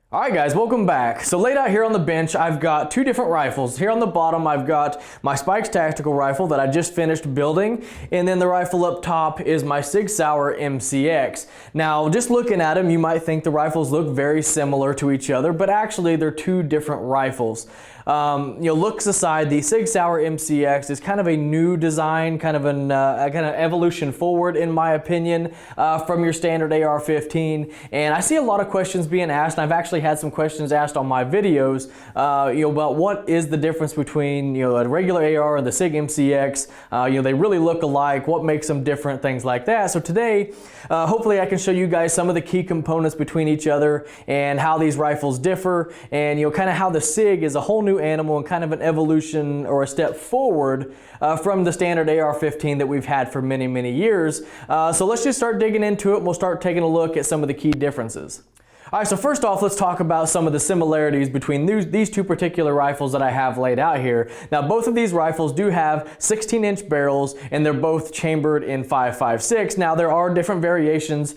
Alright guys, welcome back. So laid out here on the bench, I've got two different rifles. Here on the bottom, I've got my Spikes tactical rifle that I just finished building, and then the rifle up top is my Sig MCX. Now, just looking at them, you might think the rifles look very similar to each other, but actually they're two different rifles. Looks aside, the Sig MCX is kind of a new design, kind of an evolution forward, in my opinion, from your standard AR15. And I see a lot of questions being asked, and I've actually had some questions asked on my videos, about what is the difference between a regular AR and the Sig MCX. They really look alike. What makes them different? Things like that. So today, hopefully, I can show you guys some of the key components between each other and how these rifles differ, and kind of how the Sig is a whole new animal and kind of an evolution or a step forward from the standard AR15 that we've had for many, many years. So let's just start digging into it. We'll start taking a look at some of the key differences. All right, so first off, let's talk about some of the similarities between these two particular rifles that I have laid out here. Now, both of these rifles do have 16-inch barrels, and they're both chambered in 5.56. Now, there are different variations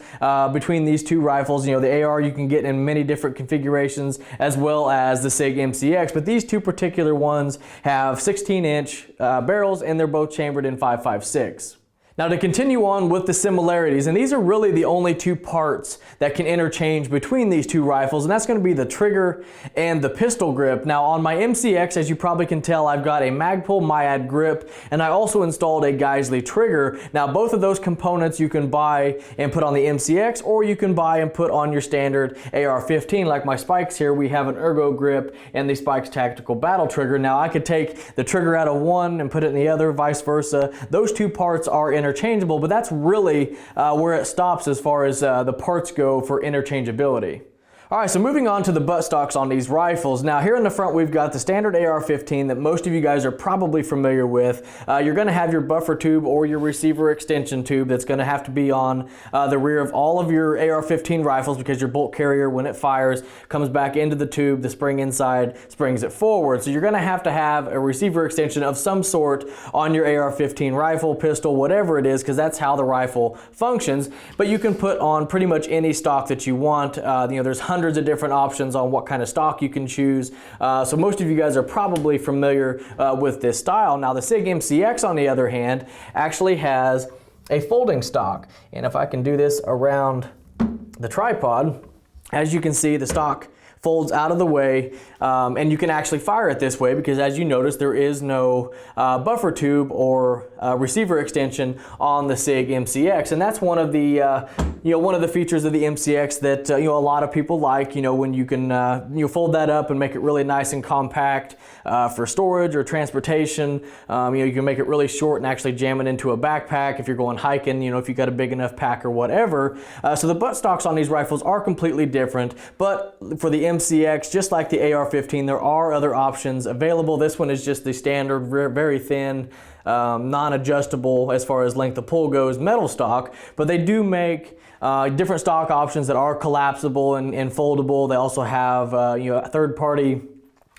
between these two rifles. The AR you can get in many different configurations, as well as the Sig MCX, but these two particular ones have 16-inch barrels, and they're both chambered in 5.56. Now, to continue on with the similarities, and these are really the only two parts that can interchange between these two rifles, and that's going to be the trigger and the pistol grip. Now, on my MCX, as you probably can tell, I've got a Magpul Myad grip, and I also installed a Geisley trigger. Now, both of those components you can buy and put on the MCX, or you can buy and put on your standard AR15. Like my Spikes here, we have an Ergo grip and the Spikes Tactical Battle Trigger. Now, I could take the trigger out of one and put it in the other, vice versa. Those two parts are interchangeable, but that's really where it stops as far as the parts go for interchangeability. All right, so moving on to the buttstocks on these rifles. Now, here in the front, we've got the standard AR15 that most of you guys are probably familiar with. You're going to have your buffer tube or your receiver extension tube that's going to have to be on the rear of all of your AR15 rifles, because your bolt carrier, when it fires, comes back into the tube. The spring inside springs it forward. So you're going to have a receiver extension of some sort on your AR15 rifle, pistol, whatever it is, because that's how the rifle functions. But you can put on pretty much any stock that you want. There's hundreds of different options on what kind of stock you can choose. So most of you guys are probably familiar with this style. Now, the Sig MCX, on the other hand, actually has a folding stock. And if I can do this around the tripod, as you can see, the stock folds out of the way, and you can actually fire it this way, because as you notice, there is no buffer tube or receiver extension on the Sig MCX, and that's one of the features of the MCX that a lot of people like. When you can fold that up and make it really nice and compact for storage or transportation. You can make it really short and actually jam it into a backpack if you're going hiking. If you've got a big enough pack or whatever. So the buttstocks on these rifles are completely different, but for the MCX, just like the AR15, there are other options available. This one is just the standard, very thin, non-adjustable as far as length of pull goes, metal stock, but they do make different stock options that are collapsible and foldable. They also have third-party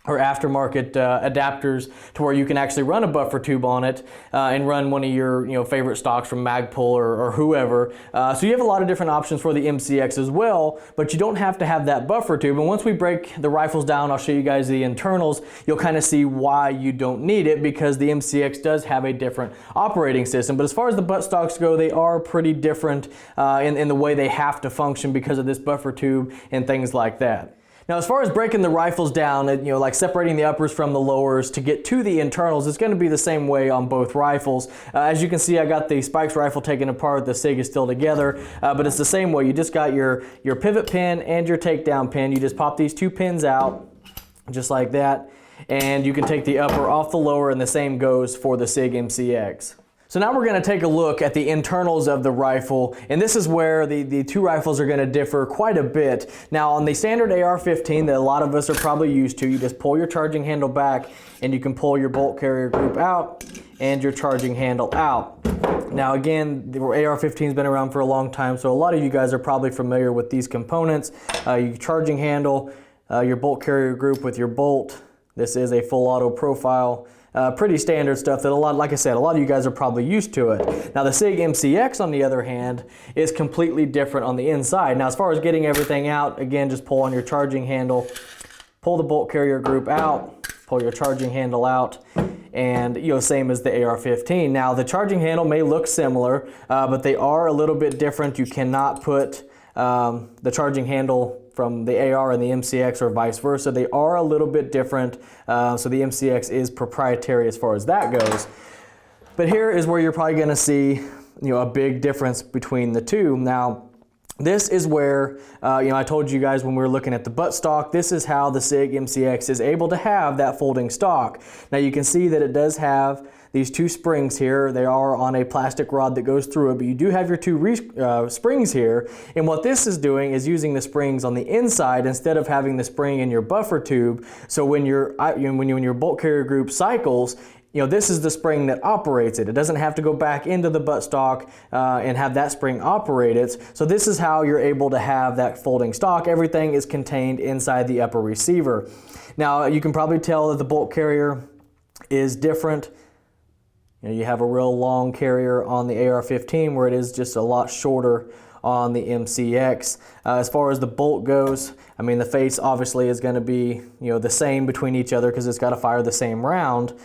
or aftermarket adapters to where you can actually run a buffer tube on it and run one of your favorite stocks from Magpul or whoever. So you have a lot of different options for the MCX as well, but you don't have to have that buffer tube. And once we break the rifles down, I'll show you guys the internals. You'll kind of see why you don't need it, because the MCX does have a different operating system. But as far as the buttstocks go, they are pretty different in the way they have to function because of this buffer tube and things like that. Now, as far as breaking the rifles down, like separating the uppers from the lowers to get to the internals, it's going to be the same way on both rifles. As you can see, I got the Spikes rifle taken apart. The Sig is still together, but it's the same way. You just got your pivot pin and your takedown pin. You just pop these two pins out, just like that, and you can take the upper off the lower, and the same goes for the Sig MCX. So now we're going to take a look at the internals of the rifle, and this is where the two rifles are going to differ quite a bit. Now, on the standard AR15 that a lot of us are probably used to, you just pull your charging handle back, and you can pull your bolt carrier group out and your charging handle out. Now again, the AR15's been around for a long time, so a lot of you guys are probably familiar with these components. Your charging handle, your bolt carrier group with your bolt. This is a full auto profile pretty standard stuff that like I said, a lot of you guys are probably used to it. Now the Sig MCX on the other hand is completely different on the inside. Now as far as getting everything out, again, just pull on your charging handle, pull the bolt carrier group out, pull your charging handle out, and same as the AR15. Now the charging handle may look similar, but they are a little bit different. You cannot put the charging handle from the AR and the MCX or vice versa. They are a little bit different, so the MCX is proprietary as far as that goes. But here is where you're probably going to see a big difference between the two. Now this is where, I told you guys when we were looking at the butt stock, this is how the Sig MCX is able to have that folding stock. Now you can see that it does have these two springs here. They are on a plastic rod that goes through it, but you do have your two springs here. And what this is doing is using the springs on the inside instead of having the spring in your buffer tube. So when your bolt carrier group cycles, this is the spring that operates it. It doesn't have to go back into the buttstock and have that spring operate it. So this is how you're able to have that folding stock. Everything is contained inside the upper receiver. Now you can probably tell that the bolt carrier is different. You have a real long carrier on the AR15 where it is just a lot shorter on the MCX. As far as the bolt goes, I mean the face obviously is going to be the same between each other because it's got to fire the same round.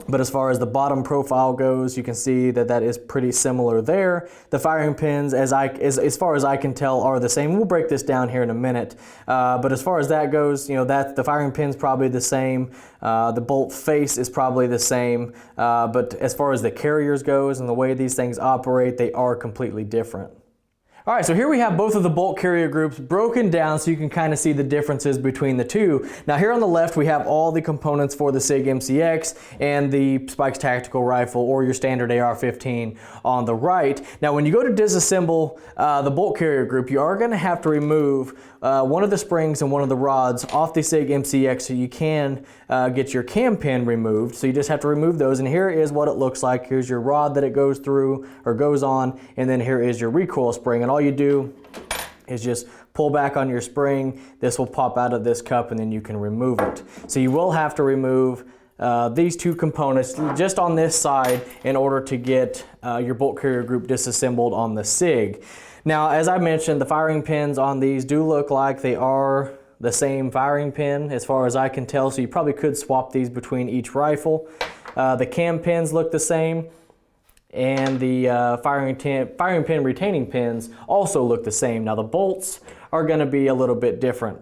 But as far as the bottom profile goes, you can see that that is pretty similar there. The firing pins, as far as I can tell, are the same. We'll break this down here in a minute. But as far as that goes, that the firing pin's probably the same. The bolt face is probably the same. But as far as the carriers goes and the way these things operate, they are completely different. All right, so here we have both of the bolt carrier groups broken down so you can kind of see the differences between the two. Now here on the left we have all the components for the Sig MCX and the Spikes tactical rifle or your standard AR15 on the right. Now when you go to disassemble the bolt carrier group, you are going to have to remove one of the springs and one of the rods off the Sig MCX so you can get your cam pin removed. So you just have to remove those, and here is what it looks like. Here's your rod that it goes through or goes on, and then here is your recoil spring. And all you do is just pull back on your spring. This will pop out of this cup and then you can remove it. So you will have to remove these two components just on this side in order to get your bolt carrier group disassembled on the Sig. Now, as I mentioned, the firing pins on these do look like they are the same firing pin as far as I can tell, so you probably could swap these between each rifle. The cam pins look the same, and the firing pin retaining pins also look the same. Now the bolts are going to be a little bit different.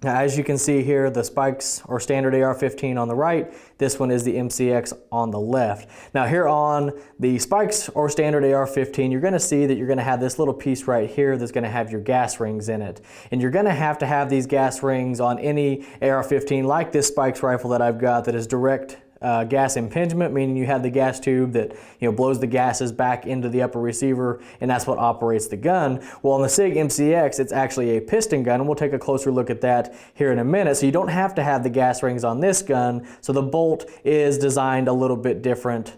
Now as you can see here, the Spikes or standard AR15 on the right, this one is the MCX on the left. Now here on the Spikes or standard AR15, you're going to see that you're going to have this little piece right here that's going to have your gas rings in it. And you're going to have these gas rings on any AR15 like this Spikes rifle that I've got that is direct gas impingement, meaning you have the gas tube that blows the gases back into the upper receiver, and that's what operates the gun. Well, on the Sig MCX, it's actually a piston gun, and we'll take a closer look at that here in a minute. So you don't have to have the gas rings on this gun, so the bolt is designed a little bit different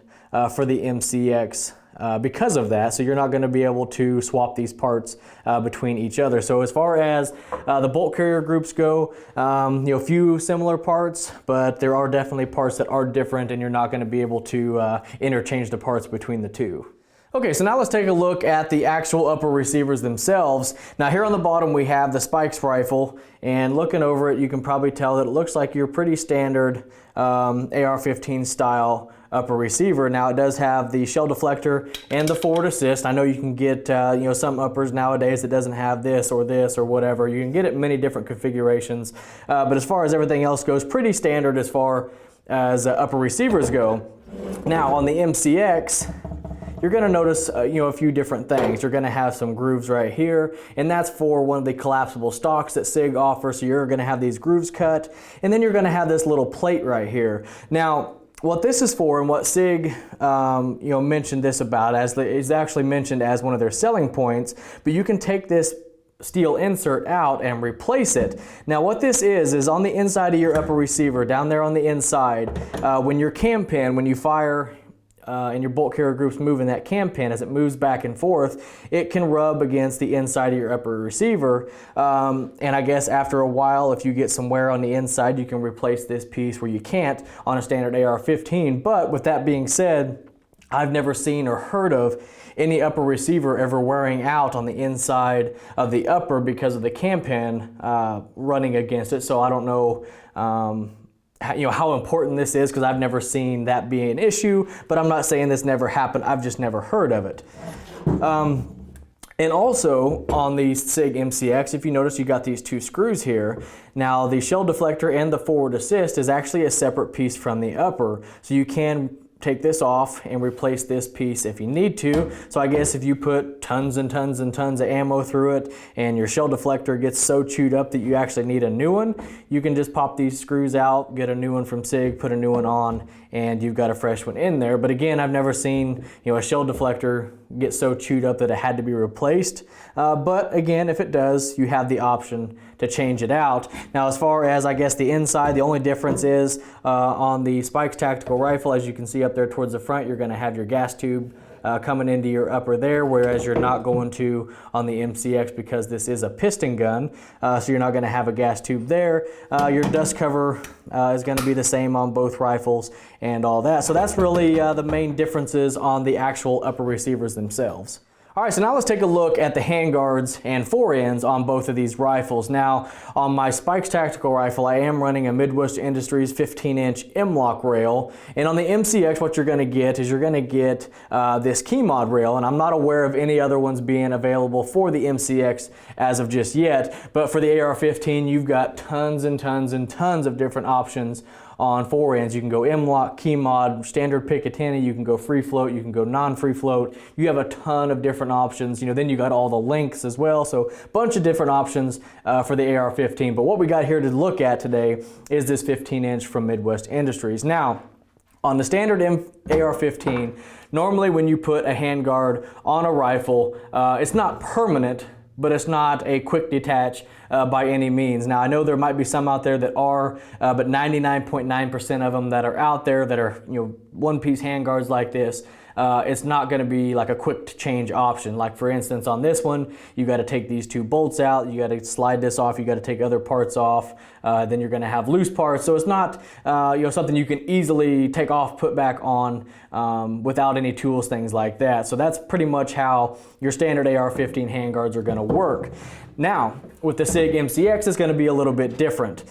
for the MCX. Because of that, so you're not going to be able to swap these parts between each other. So as far as the bolt carrier groups go, a few similar parts, but there are definitely parts that are different, and you're not going to be able to interchange the parts between the two. Okay, so now let's take a look at the actual upper receivers themselves. Now here on the bottom we have the Spikes rifle, and looking over it you can probably tell that it looks like your pretty standard AR15 style upper receiver. Now it does have the shell deflector and the forward assist. I know you can get some uppers nowadays that doesn't have this or whatever. You can get it in many different configurations, but as far as everything else goes, pretty standard as far as upper receivers go. Now on the MCX, you're going to notice a few different things. You're going to have some grooves right here, and that's for one of the collapsible stocks that Sig offers. So you're going to have these grooves cut, and then you're going to have this little plate right here. Now what this is for, and what Sig mentioned this about, is actually mentioned as one of their selling points, but you can take this steel insert out and replace it. Now what this is on the inside of your upper receiver, down there on the inside, when your cam pin, when you fire and your bolt carrier group's moving that cam pin, as it moves back and forth, it can rub against the inside of your upper receiver. And I guess after a while, if you get some wear on the inside, you can replace this piece where you can't on a standard AR15. But with that being said, I've never seen or heard of any upper receiver ever wearing out on the inside of the upper because of the cam pin running against it. So I don't know how important this is, because I've never seen that be an issue, but I'm not saying this never happened. I've just never heard of it. And also on the Sig MCX, if you notice, you got these two screws here. Now the shell deflector and the forward assist is actually a separate piece from the upper, so you can take this off and replace this piece if you need to. So I guess if you put tons and tons and tons of ammo through it and your shell deflector gets so chewed up that you actually need a new one, you can just pop these screws out, get a new one from Sig, put a new one on, and you've got a fresh one in there. But again, I've never seen a shell deflector get so chewed up that it had to be replaced. But again, if it does, you have the option to change it out. Now, as far as I guess the inside, the only difference is on the Spikes tactical rifle, as you can see up there towards the front, you're going to have your gas tube coming into your upper there, whereas you're not going to on the MCX because this is a piston gun, so you're not going to have a gas tube there. Your dust cover is going to be the same on both rifles and all that. So that's really the main differences on the actual upper receivers themselves. All right, so now let's take a look at the handguards and forends on both of these rifles. Now, on my Spikes tactical rifle, I am running a Midwest Industries 15-inch M-LOK rail. And on the MCX, what you're going to get is you're going to get this key mod rail. And I'm not aware of any other ones being available for the MCX as of just yet. But for the AR-15, you've got tons and tons and tons of different options on forends. You can go M-LOK, key mod, standard Picatinny, you can go free float, you can go non-free float. You have a ton of different options. Then you got all the lengths as well. So a bunch of different options for the AR-15. But what we got here to look at today is this 15-inch from Midwest Industries. Now, on the standard AR-15, normally when you put a handguard on a rifle, it's not permanent, but it's not a quick detach by any means. Now, I know there might be some out there that are, but 99.9% of them that are out there that are one-piece handguards like this, it's not going to be like a quick change option. Like for instance, on this one, you got to take these two bolts out, you got to slide this off, you got to take other parts off, then you're going to have loose parts. So it's not something you can easily take off, put back on without any tools, things like that. So that's pretty much how your standard AR-15 handguards are going to work. Now, with the Sig MCX, it's going to be a little bit different.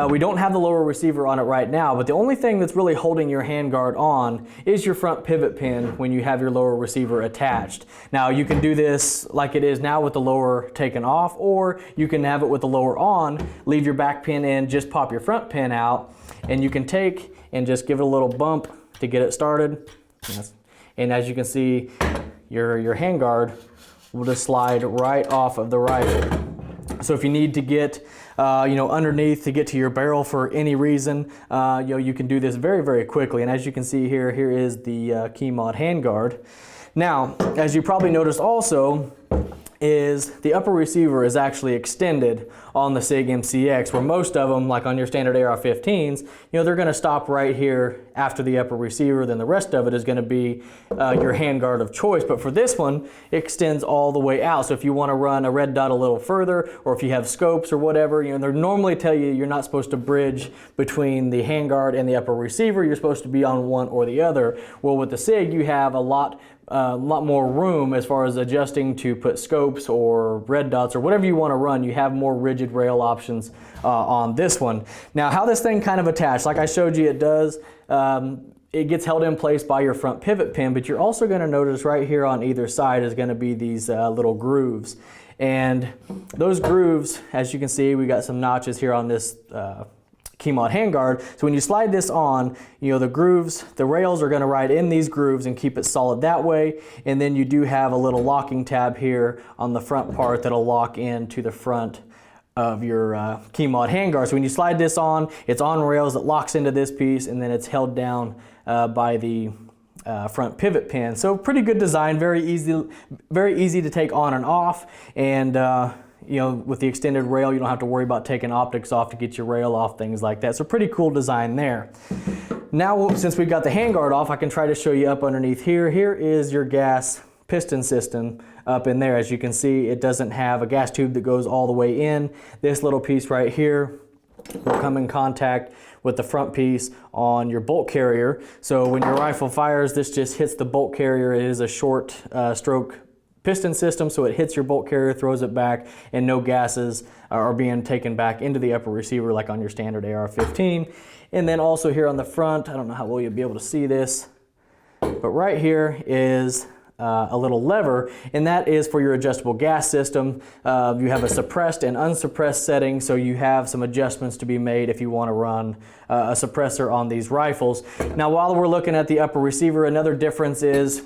We don't have the lower receiver on it right now, but the only thing that's really holding your handguard on is your front pivot pin when you have your lower receiver attached. Now, you can do this like it is now with the lower taken off, or you can have it with the lower on, leave your back pin in, just pop your front pin out, and you can take and just give it a little bump to get it started. And as you can see, your handguard will just slide right off of the rifle. So if you need to get underneath to get to your barrel for any reason, you can do this very, very quickly. And as you can see here, here is the key mod handguard. Now, as you probably noticed also, is the upper receiver is actually extended on the Sig MCX, where most of them, like on your standard AR-15s, they're going to stop right here after the upper receiver. Then the rest of it is going to be your handguard of choice. But for this one, it extends all the way out. So if you want to run a red dot a little further, or if you have scopes or whatever, they normally tell you you're not supposed to bridge between the handguard and the upper receiver. You're supposed to be on one or the other. Well, with the Sig, you have a lot more room as far as adjusting to put scopes or red dots or whatever you want to run. You have more rigid rail options on this one. Now, how this thing kind of attached, like I showed you, it does. It gets held in place by your front pivot pin, but you're also going to notice right here on either side is going to be these little grooves. And those grooves, as you can see, we got some notches here on this key mod handguard. So when you slide this on, the grooves, the rails are going to ride in these grooves and keep it solid that way. And then you do have a little locking tab here on the front part that'll lock into the front of your key mod handguard. So when you slide this on, it's on rails, it locks into this piece, and then it's held down by the front pivot pin. So pretty good design, very easy to take on and off. And with the extended rail, you don't have to worry about taking optics off to get your rail off, things like that. So pretty cool design there. Now, since we've got the handguard off, I can try to show you up underneath here. Here is your gas piston system up in there. As you can see, it doesn't have a gas tube that goes all the way in. This little piece right here will come in contact with the front piece on your bolt carrier. So when your rifle fires, this just hits the bolt carrier. It is a short stroke piston system, so it hits your bolt carrier, throws it back, and no gases are being taken back into the upper receiver like on your standard AR-15. And then also here on the front, I don't know how well you'll be able to see this, but right here is a little lever, and that is for your adjustable gas system. You have a suppressed and unsuppressed setting, so you have some adjustments to be made if you want to run a suppressor on these rifles. Now, while we're looking at the upper receiver, another difference is,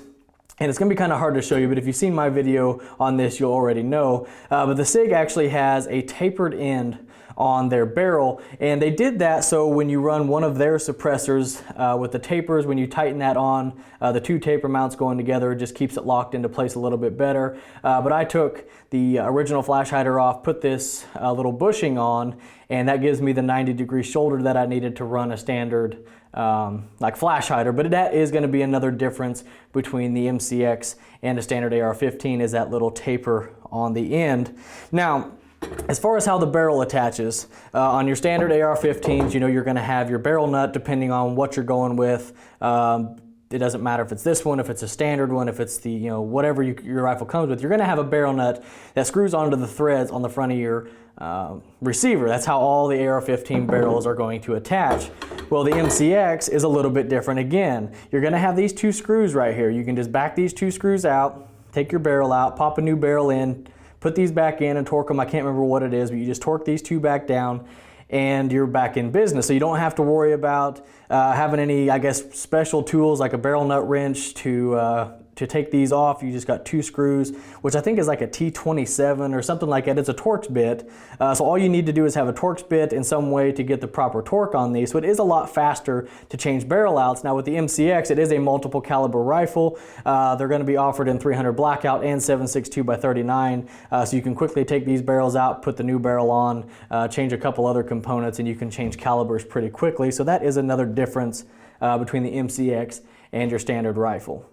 and it's going to be kind of hard to show you, but if you've seen my video on this, you'll already know, but the Sig actually has a tapered end on their barrel, and they did that so when you run one of their suppressors with the tapers, when you tighten that on, the two taper mounts going together, it just keeps it locked into place a little bit better. But I took the original flash hider off, put this little bushing on, and that gives me the 90-degree shoulder that I needed to run a standard like flash hider. But that is going to be another difference between the MCX and a standard AR-15, is that little taper on the end. Now, as far as how the barrel attaches, on your standard AR-15s, you know, you're going to have your barrel nut depending on what you're going with. It doesn't matter if it's this one, if it's a standard one, if it's the, you know, whatever your rifle comes with, you're going to have a barrel nut that screws onto the threads on the front of your receiver. That's how all the AR-15 barrels are going to attach. Well, the MCX is a little bit different again. You're going to have these two screws right here. You can just back these two screws out, take your barrel out, pop a new barrel in, put these back in and torque them. I can't remember what it is, but you just torque these two back down and you're back in business. So you don't have to worry about having any, I guess, special tools like a barrel nut wrench to take these off. You just got two screws, which I think is like a T27 or something like that. It's a Torx bit. So all you need to do is have a Torx bit in some way to get the proper torque on these. So it is a lot faster to change barrel outs. Now with the MCX, it is a multiple caliber rifle. They're going to be offered in 300 blackout and 7.62 by 39. So you can quickly take these barrels out, put the new barrel on, change a couple other components, and you can change calibers pretty quickly. So that is another difference between the MCX and your standard rifle.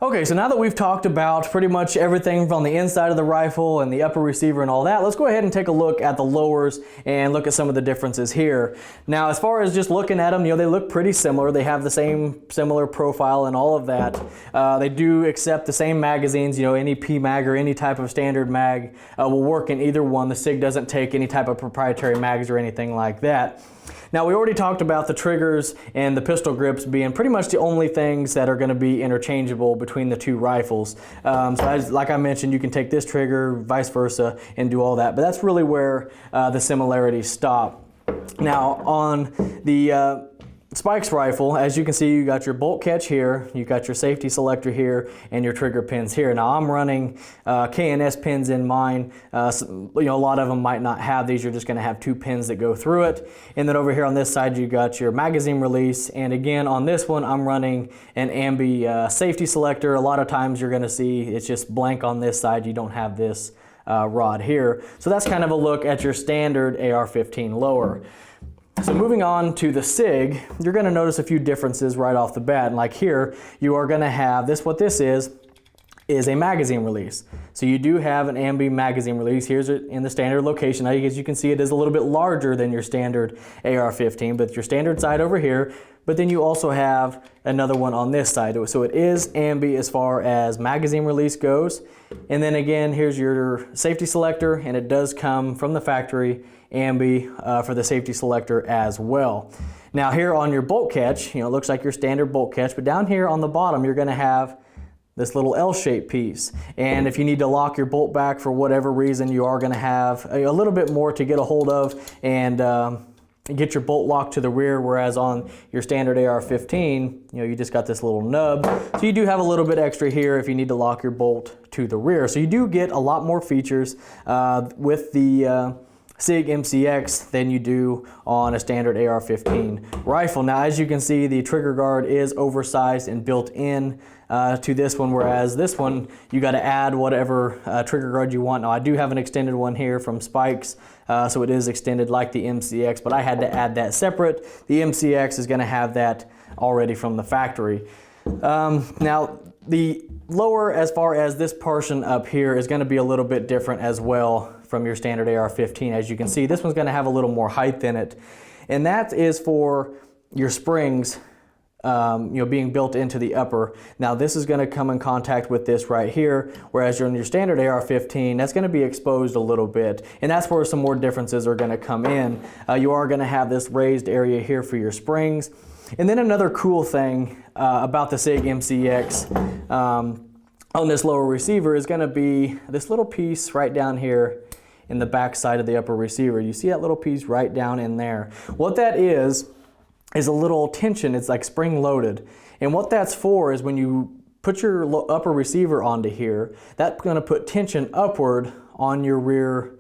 Okay, so now that we've talked about pretty much everything from the inside of the rifle and the upper receiver and all that, let's go ahead and take a look at the lowers and look at some of the differences here. Now, as far as just looking at them, you know, they look pretty similar. They have the same similar profile and all of that. They do accept the same magazines. You know, any P-mag or any type of standard mag will work in either one. The Sig doesn't take any type of proprietary mags or anything like that. Now, we already talked about the triggers and the pistol grips being pretty much the only things that are going to be interchangeable between the two rifles. Like I mentioned, you can take this trigger, vice versa, and do all that. But that's really where the similarities stop. Now, on the Spikes rifle, as you can see, you got your bolt catch here, you got your safety selector here, and your trigger pins here. Now I'm running K&S pins in mine. You know, a lot of them might not have these. You're just going to have two pins that go through it. And then over here on this side, you got your magazine release. And again, on this one, I'm running an ambi safety selector. A lot of times you're going to see it's just blank on this side. You don't have this rod here. So that's kind of a look at your standard AR-15 lower. So moving on to the Sig, you're going to notice a few differences right off the bat. And like here, you are going to have this. What this is a magazine release. So you do have an ambi magazine release. Here's it in the standard location. Now, as you can see, it is a little bit larger than your standard AR-15, but your standard side over here. But then you also have another one on this side. So it is ambi as far as magazine release goes. And then again, here's your safety selector, and it does come from the factory ambi for the safety selector as well. Now here on your bolt catch, you know, it looks like your standard bolt catch, but down here on the bottom, you're going to have this little L-shaped piece. And if you need to lock your bolt back for whatever reason, you are going to have a little bit more to get a hold of and get your bolt locked to the rear, whereas on your standard AR-15, you know, you just got this little nub. So you do have a little bit extra here if you need to lock your bolt to the rear. So you do get a lot more features with the Sig MCX than you do on a standard AR-15 rifle. Now, as you can see, the trigger guard is oversized and built in to this one, whereas this one, you got to add whatever trigger guard you want. Now, I do have an extended one here from Spikes, so it is extended like the MCX, but I had to add that separate. The MCX is going to have that already from the factory. Now, the lower, as far as this portion up here, is going to be a little bit different as well from your standard AR-15. As you can see, this one's going to have a little more height in it, and that is for your springs being built into the upper. Now, this is going to come in contact with this right here, whereas on your standard AR-15, that's going to be exposed a little bit, and that's where some more differences are going to come in. You are going to have this raised area here for your springs. And then another cool thing about the Sig MCX on this lower receiver is going to be this little piece right down here in the back side of the upper receiver. You see that little piece right down in there. What that is a little tension. It's like spring loaded. And what that's for is when you put your upper receiver onto here, that's going to put tension upward on your rear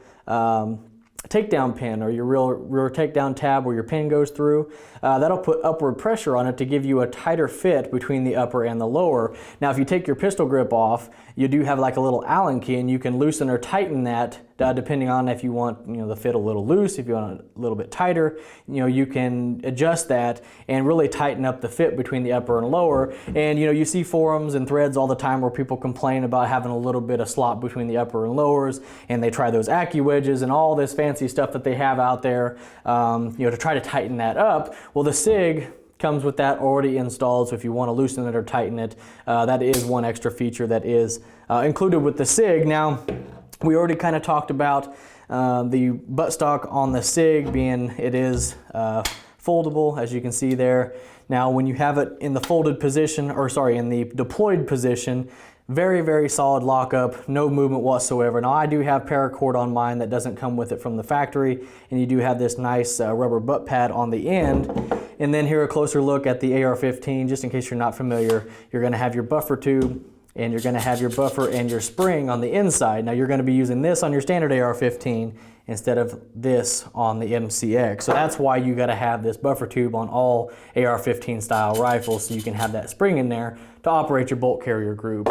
takedown pin, or your rear takedown tab where your pin goes through. That'll put upward pressure on it to give you a tighter fit between the upper and the lower. Now, if you take your pistol grip off, you do have like a little Allen key, and you can loosen or tighten that depending on if you want the fit a little loose, if you want it a little bit tighter. You can adjust that and really tighten up the fit between the upper and lower. And you see forums and threads all the time where people complain about having a little bit of slop between the upper and lowers, and they try those AccuWedges and all this fancy stuff that they have out there to try to tighten that up. Well, the Sig comes with that already installed, so if you want to loosen it or tighten it, that is one extra feature that is included with the Sig. Now, we already kind of talked about the buttstock on the Sig being, it is foldable, as you can see there. Now, when you have it in the folded position, in the deployed position, very, very solid lockup, no movement whatsoever. Now, I do have paracord on mine that doesn't come with it from the factory, and you do have this nice rubber butt pad on the end. And then here, a closer look at the AR-15, just in case you're not familiar. You're going to have your buffer tube, and you're going to have your buffer and your spring on the inside. Now, you're going to be using this on your standard AR-15 instead of this on the MCX. So that's why you got to have this buffer tube on all AR-15 style rifles, so you can have that spring in there to operate your bolt carrier group.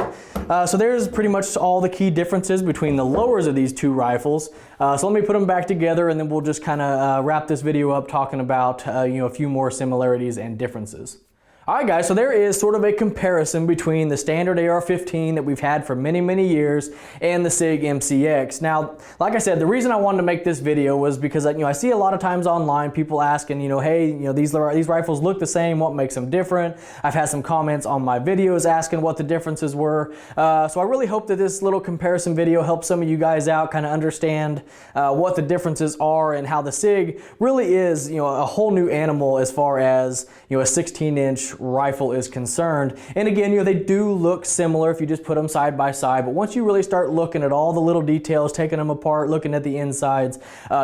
So there's pretty much all the key differences between the lowers of these two rifles. So let me put them back together, and then we'll just kind of wrap this video up talking about a few more similarities and differences. Alright guys, so there is sort of a comparison between the standard AR-15 that we've had for many, many years and the Sig MCX. Now, like I said, the reason I wanted to make this video was because I see a lot of times online people asking, hey, these rifles look the same, what makes them different? I've had some comments on my videos asking what the differences were. So I really hope that this little comparison video helps some of you guys out, kind of understand what the differences are and how the Sig really is, a whole new animal as far as, a 16-inch rifle is concerned. And again, they do look similar if you just put them side by side, but once you really start looking at all the little details, taking them apart, looking at the insides,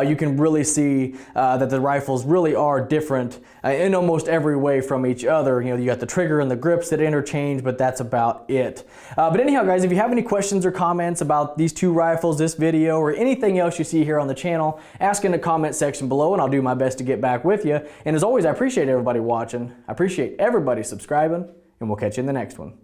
you can really see that the rifles really are different in almost every way from each other. You got the trigger and the grips that interchange, but that's about it. But anyhow, guys, if you have any questions or comments about these two rifles, this video, or anything else you see here on the channel, ask in the comment section below, and I'll do my best to get back with you. And as always, I appreciate everybody watching. I appreciate everybody subscribing, and we'll catch you in the next one.